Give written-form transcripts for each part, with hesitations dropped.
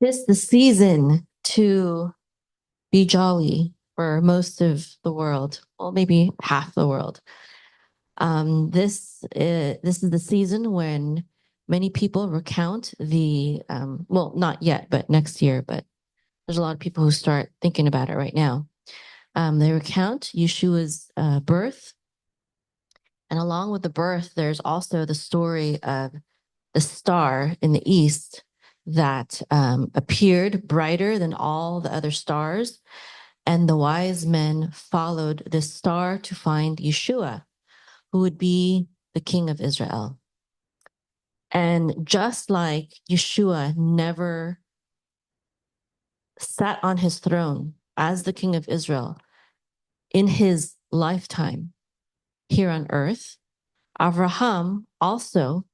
'Tis the season to be jolly for most of the world, well, maybe half the world. This is the season when many people recount the well, not yet, but next year. But there's a lot of people who start thinking about it right now. They recount Yeshua's birth, and along with the birth, there's also the story of the star in the east that appeared brighter than all the other stars. And the wise men followed this star to find Yeshua, who would be the king of Israel. And just like Yeshua never sat on his throne as the king of Israel in his lifetime here on earth, Avraham also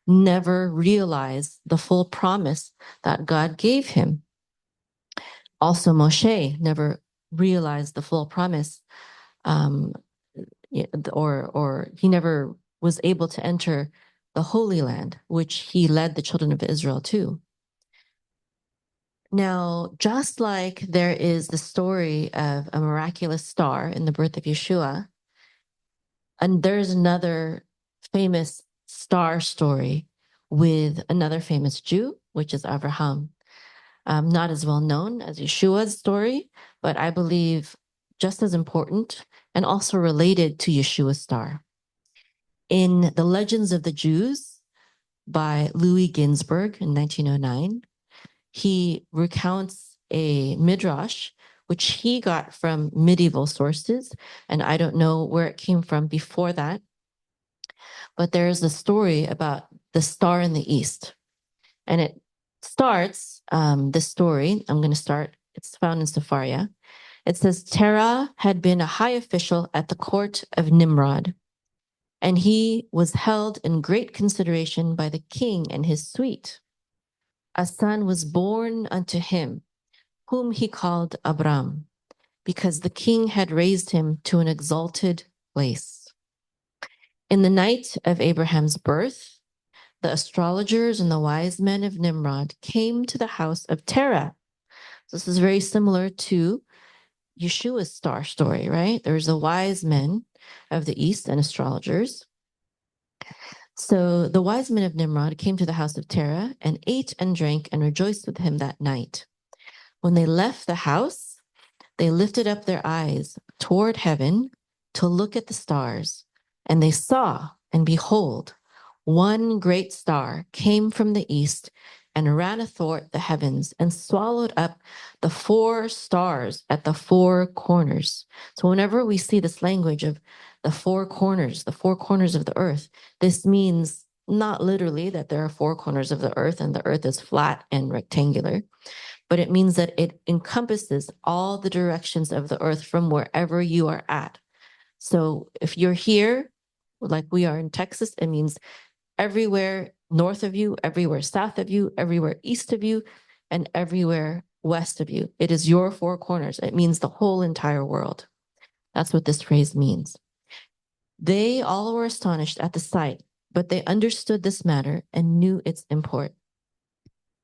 never realized the full promise that God gave him. Also, Moshe never realized the full promise, or he never was able to enter the Holy Land, which he led the children of Israel to. Now, just like there is the story of a miraculous star in the birth of Yeshua, and there's another famous star story with another famous Jew, which is Avraham. Not as well known as Yeshua's story, but I believe just as important and also related to Yeshua's star. In The Legends of the Jews by Louis Ginsburg in 1909, he recounts a midrash, which he got from medieval sources, and I don't know where it came from before that. But there's a story about the star in the east, and it starts this story. I'm going to start. It's found in Sepharia. It says Terah had been a high official at the court of Nimrod, and he was held in great consideration by the king and his suite. A son was born unto him, whom he called Abraham, because the king had raised him to an exalted place. In the night of Abraham's birth, the astrologers and the wise men of Nimrod came to the house of Terah. So this is very similar to Yeshua's star story, right? There's the wise men of the east and astrologers. So the wise men of Nimrod came to the house of Terah and ate and drank and rejoiced with him that night. When they left the house, they lifted up their eyes toward heaven to look at the stars, and they saw, and behold, one great star came from the east and ran athwart the heavens and swallowed up the four stars at the four corners. So whenever we see this language of the four corners of the earth, this means not literally that there are four corners of the earth and the earth is flat and rectangular, but it means that it encompasses all the directions of the earth from wherever you are at. So if you're here, like we are in Texas, it means everywhere north of you, everywhere south of you, everywhere east of you, and everywhere west of you. It is your four corners. It means the whole entire world. That's what this phrase means. They all were astonished at the sight, but they understood this matter and knew its import.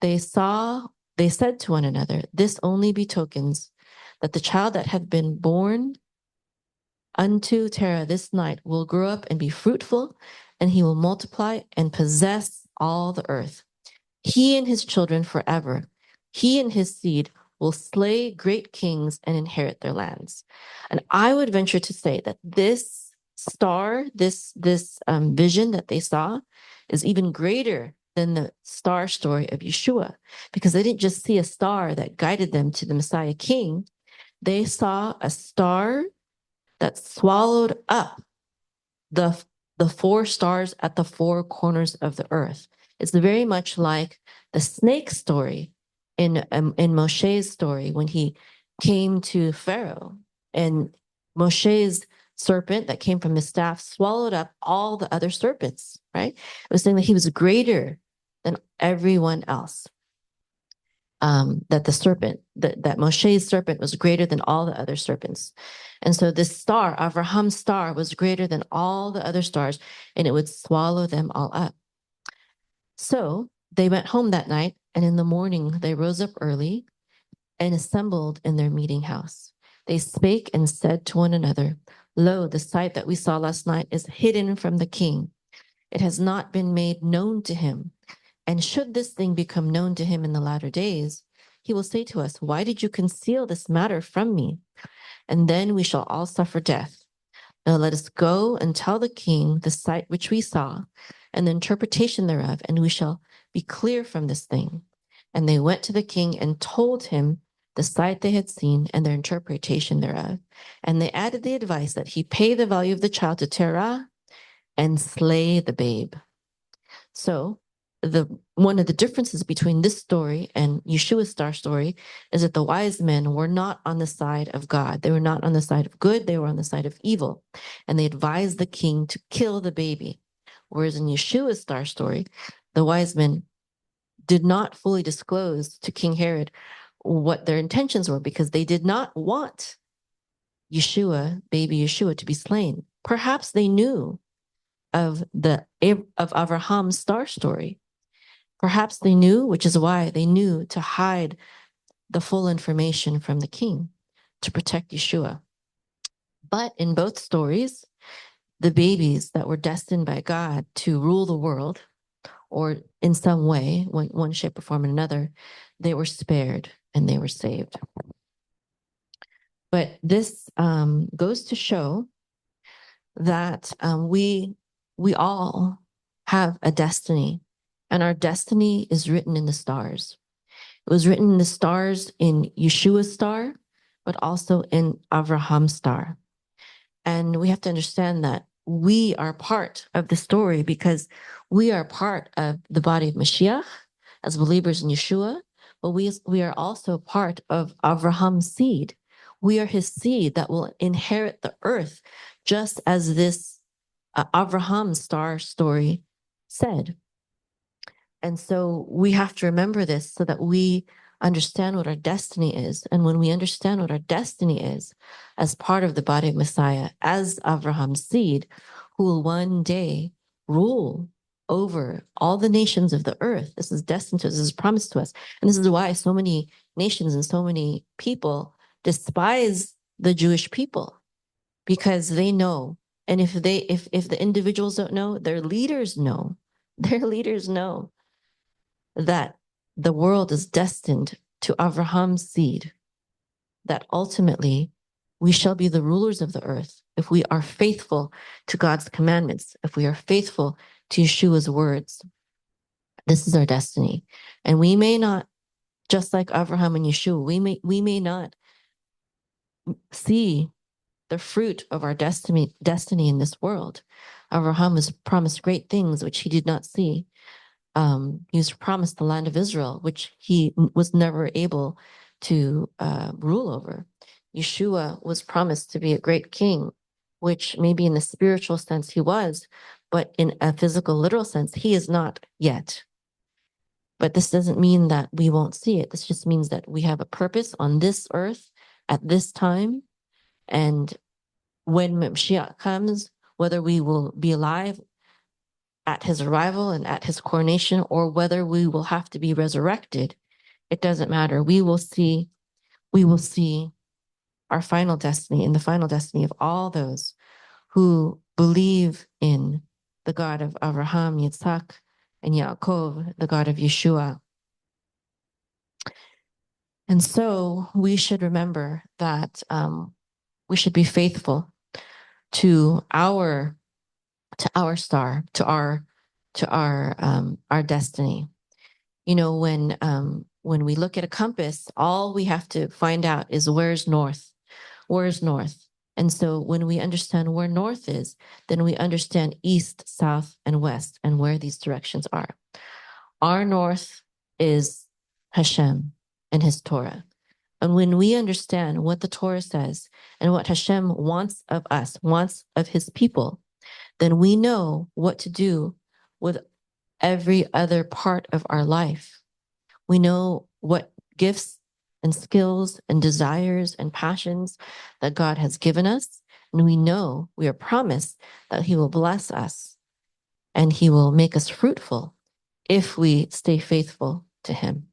They said to one another, this only betokens that the child that had been born unto Terah this night will grow up and be fruitful, and he will multiply and possess all the earth. He and his children forever. He and his seed will slay great kings and inherit their lands. And I would venture to say that this star, this vision that they saw is even greater than the star story of Yeshua, because they didn't just see a star that guided them to the Messiah King. They saw a star that swallowed up the four stars at the four corners of the earth. It's very much like the snake story in Moshe's story when he came to Pharaoh, and Moshe's serpent that came from his staff swallowed up all the other serpents, right? It was saying that he was greater than everyone else. That Moshe's serpent was greater than all the other serpents. And so this star, Avraham's star, was greater than all the other stars, and it would swallow them all up. So they went home that night And in the morning they rose up early and assembled in their meeting house. They spake and said to one another, Lo, the sight that we saw last night is hidden from the king. It has not been made known to him. And should this thing become known to him in the latter days, he will say to us, Why did you conceal this matter from me? And then we shall all suffer death. Now let us go and tell the king the sight which we saw, and the interpretation thereof, and we shall be clear from this thing. And they went to the king and told him the sight they had seen and their interpretation thereof. And they added the advice that he pay the value of the child to Terah and slay the babe. So one of the differences between this story and Yeshua's star story is that the wise men were not on the side of God. They were not on the side of good. They were on the side of evil. And they advised the king to kill the baby. Whereas in Yeshua's star story, the wise men did not fully disclose to King Herod what their intentions were, because they did not want baby Yeshua, to be slain. Perhaps they knew of Abraham's star story. Perhaps they knew, which is why they knew to hide the full information from the king to protect Yeshua. But in both stories, the babies that were destined by God to rule the world, or in some way, one shape or form or another, they were spared and they were saved. But this goes to show that we all have a destiny, and our destiny is written in the stars. It was written in the stars in Yeshua's star, but also in Avraham's star. And we have to understand that we are part of the story because we are part of the body of Mashiach as believers in Yeshua, but we are also part of Avraham's seed. We are his seed that will inherit the earth, just as this Abraham's star story said. And so we have to remember this so that we understand what our destiny is. And when we understand what our destiny is, as part of the body of Messiah, as Abraham's seed, who will one day rule over all the nations of the earth. This is destined to us, this is promised to us. And this is why so many nations and so many people despise the Jewish people, because they know. And if the individuals don't know, their leaders know. Their leaders know that the world is destined to Avraham's seed, that ultimately we shall be the rulers of the earth if we are faithful to God's commandments, if we are faithful to Yeshua's words. This is our destiny. And we may not, just like Avraham and Yeshua, we may not see the fruit of our destiny in this world. Avraham was promised great things which he did not see. He was promised the land of Israel, which he was never able to rule over. Yeshua was promised to be a great king, which maybe in the spiritual sense he was, but in a physical, literal sense, he is not yet. But this doesn't mean that we won't see it. This just means that we have a purpose on this earth at this time. And when Mashiach comes, whether we will be alive at his arrival and at his coronation, or whether we will have to be resurrected, it doesn't matter. We will see our final destiny and the final destiny of all those who believe in the God of Avraham, Yitzhak, and Yaakov, the God of Yeshua. And so we should remember that we should be faithful to our star, to our destiny. You know, when we look at a compass, all we have to find out is where's north. Where's north? And so when we understand where north is, then we understand east, south, and west, and where these directions are. Our north is Hashem and his Torah. And when we understand what the Torah says and what Hashem wants of us, wants of his people, then we know what to do with every other part of our life. We know what gifts and skills and desires and passions that God has given us. And we know, we are promised that he will bless us and he will make us fruitful if we stay faithful to him.